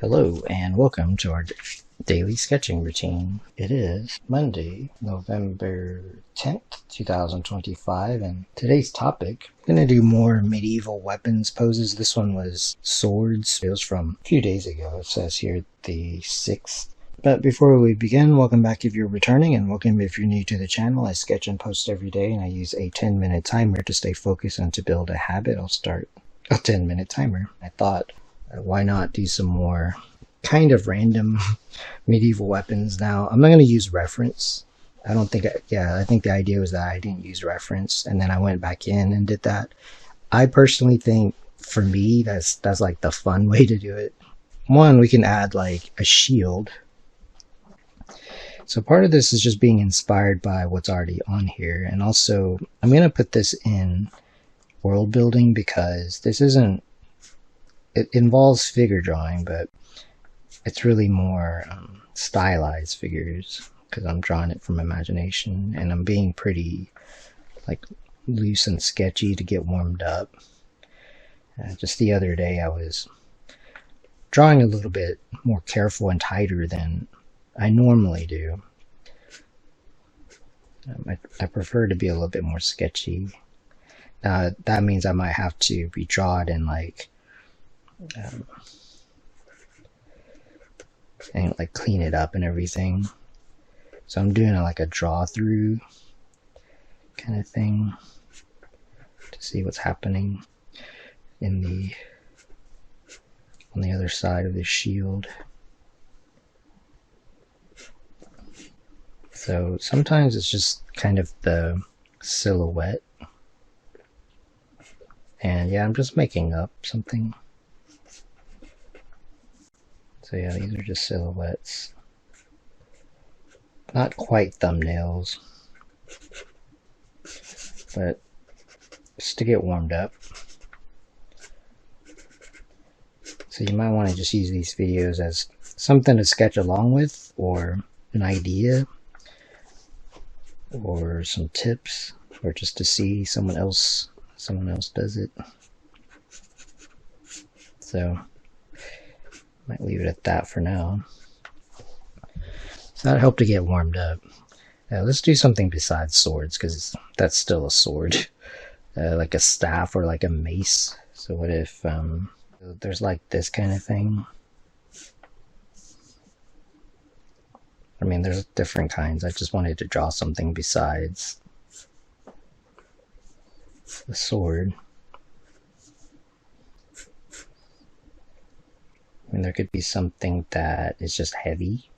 Hello and welcome to our daily sketching routine. It is Monday, November 10th, 2025, and today's topic, I'm going to do more medieval weapons poses. This one was swords. It was from a few days ago. It says here the 6th. But before we begin, welcome back if you're returning, and welcome if you're new to the channel. I sketch and post every day, and I use a 10-minute timer to stay focused and to build a habit. I'll start a 10-minute timer. I thought, why not do some more kind of random medieval weapons? Now, I'm not going to use reference. I think the idea was that I didn't use reference, and then I went back in and did that. I personally think, for me, that's like the fun way to do it. One, we can add like a shield. So part of this is just being inspired by what's already on here, and also I'm going to put this in world building because this isn't, it involves figure drawing, but it's really more stylized figures because I'm drawing it from imagination, and I'm being pretty like loose and sketchy to get warmed up. Just the other day I was drawing a little bit more careful and tighter than I normally do. I prefer to be a little bit more sketchy. That means I might have to redraw it and like clean it up and everything. So I'm doing like a draw through kind of thing to see what's happening on the other side of the shield. So sometimes it's just kind of the silhouette, and yeah, I'm just making up something. So yeah, these are just silhouettes. Not quite thumbnails, but just to get warmed up. So you might want to just use these videos as something to sketch along with, or an idea, or some tips, or just to see someone else does it. So might leave it at that for now. So that helped to get warmed up. Let's do something besides swords, because that's still a sword. Like a staff or like a mace. So what if there's like this kind of thing? I mean, there's different kinds. I just wanted to draw something besides the sword. I mean, there could be something that is just heavy.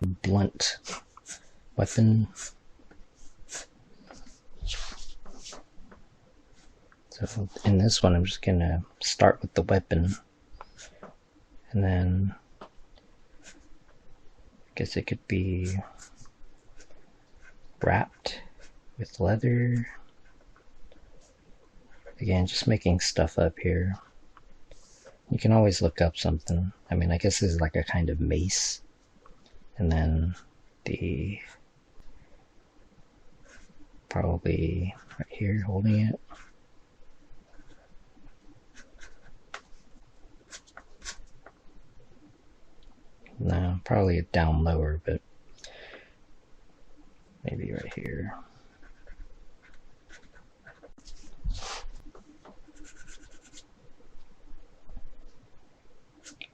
A blunt weapon. So in this one, I'm just going to start with the weapon. And then I guess it could be wrapped with leather. Again, just making stuff up here. You can always look up something. I mean, I guess this is like a kind of mace. And then the probably right here holding it. No, probably down lower, but maybe right here.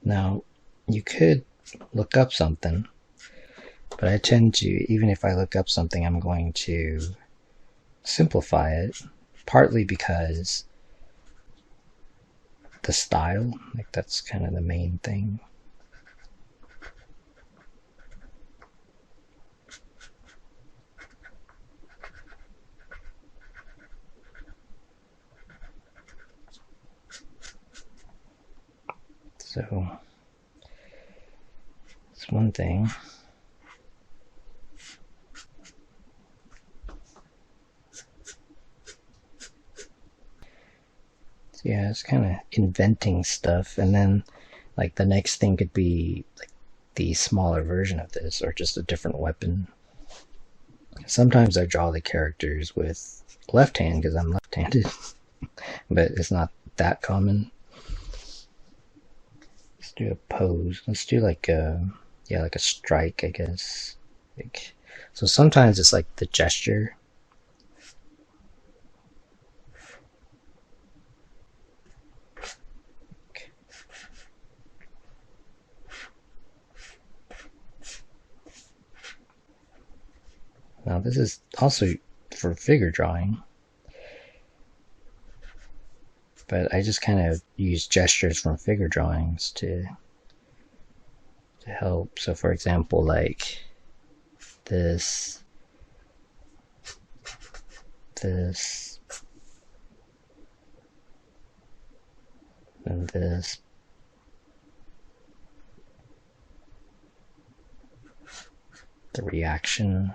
Now, you could look up something, but I tend to, even if I look up something, I'm going to simplify it, partly because the style, like that's kind of the main thing. So it's one thing. So yeah, it's kind of inventing stuff, and then like the next thing could be like the smaller version of this, or just a different weapon. Sometimes I draw the characters with left hand because I'm left-handed, but it's not that common. Let's do a pose. Let's do like a, yeah, like a strike, I guess. Like, so sometimes it's like the gesture. Now this is also for figure drawing, but I just kind of use gestures from figure drawings to help. So for example, like this, this, and this. The reaction.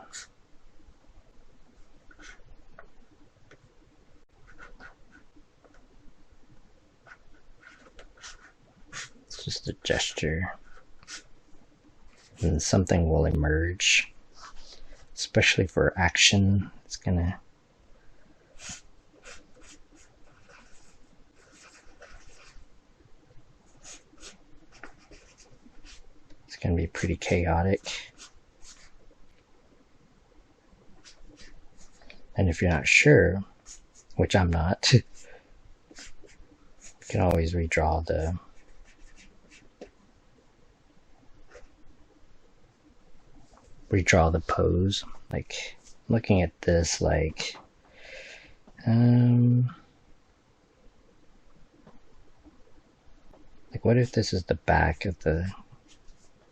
It's just a gesture. And something will emerge. Especially for action. It's gonna be pretty chaotic. And if you're not sure, which I'm not, you can always redraw the pose. Like looking at this, like what if this is the back of the,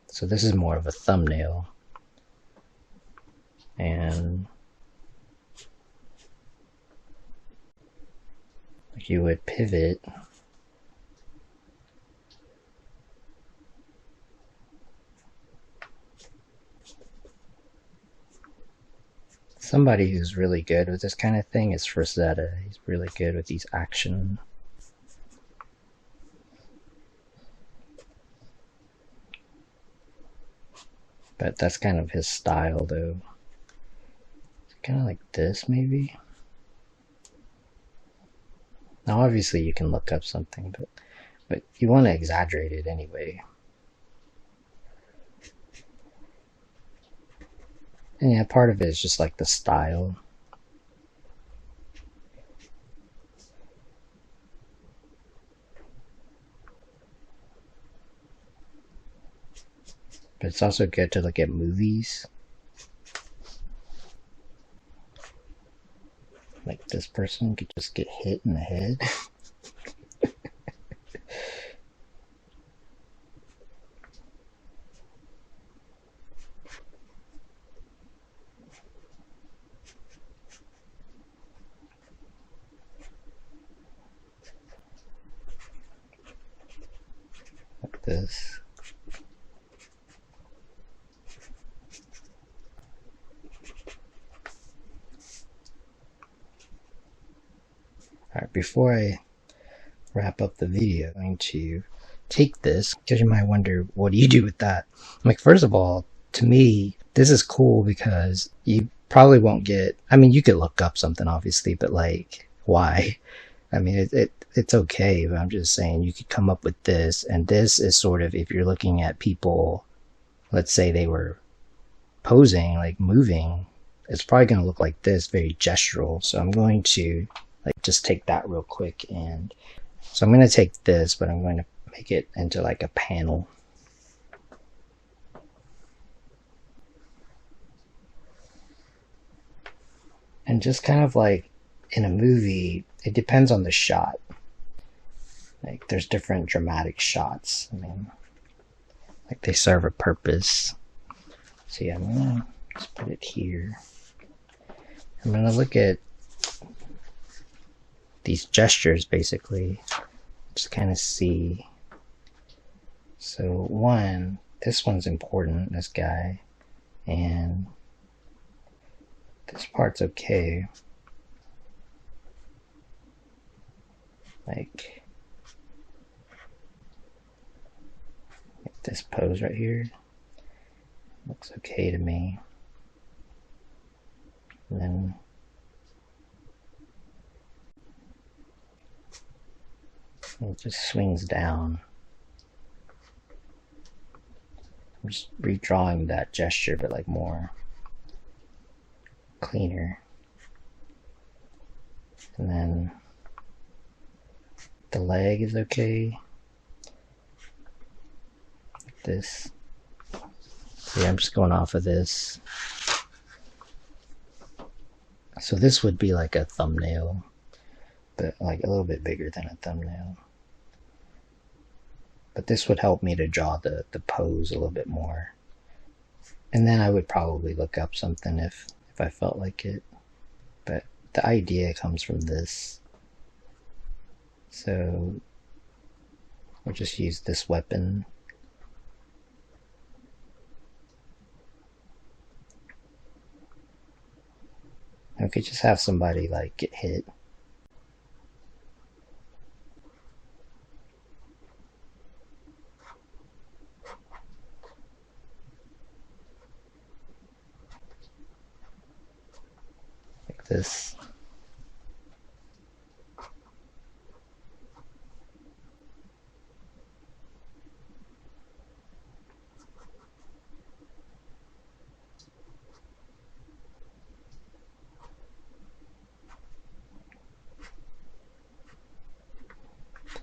so this is more of a thumbnail, and like you would pivot somebody who's really good with this kind of thing is Frazetta. He's really good with these action. But that's kind of his style, though. It's kind of like this, maybe. Now, obviously, you can look up something, but you want to exaggerate it anyway. And yeah, part of it is just like the style. But it's also good to look at movies. Like this person could just get hit in the head. Like this. Alright, before I wrap up the video, I'm going to take this, because you might wonder, what do you do with that? Like, first of all, to me, this is cool because you probably won't get, I mean, you could look up something, obviously, but like, why? I mean, it's okay, but I'm just saying you could come up with this, and this is sort of, if you're looking at people, let's say they were posing, like moving, it's probably going to look like this, very gestural. So I'm going to like just take that real quick, and so I'm going to take this, but I'm going to make it into like a panel. And just kind of like in a movie, it depends on the shot. Like there's different dramatic shots. I mean, like they serve a purpose. So yeah, I'm gonna just put it here. I'm gonna look at these gestures basically, just kind of see. So one, this one's important, this guy, and this part's okay. Like this pose right here looks okay to me. And then It just swings down. I'm just redrawing that gesture, but like more cleaner. And then the leg is okay. This. So yeah, I'm just going off of this. So this would be like a thumbnail, but like a little bit bigger than a thumbnail. But this would help me to draw the pose a little bit more. And then I would probably look up something if I felt like it. But the idea comes from this. So we'll just use this weapon. We could just have somebody like get hit. Like this.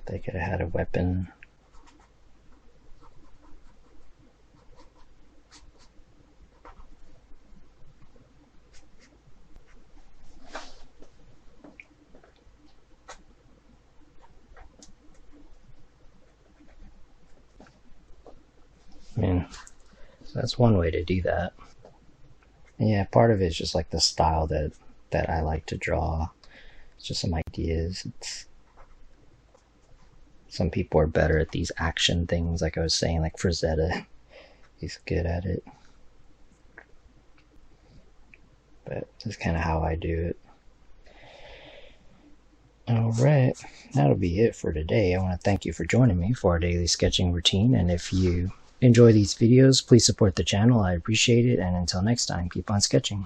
They could have had a weapon. I mean, that's one way to do that. And yeah, part of it is just like the style that I like to draw. It's just some ideas. Some people are better at these action things, like I was saying, like Frazetta. He's good at it. But that's kind of how I do it. Alright, that'll be it for today. I want to thank you for joining me for our daily sketching routine. And if you enjoy these videos, please support the channel. I appreciate it. And until next time, keep on sketching.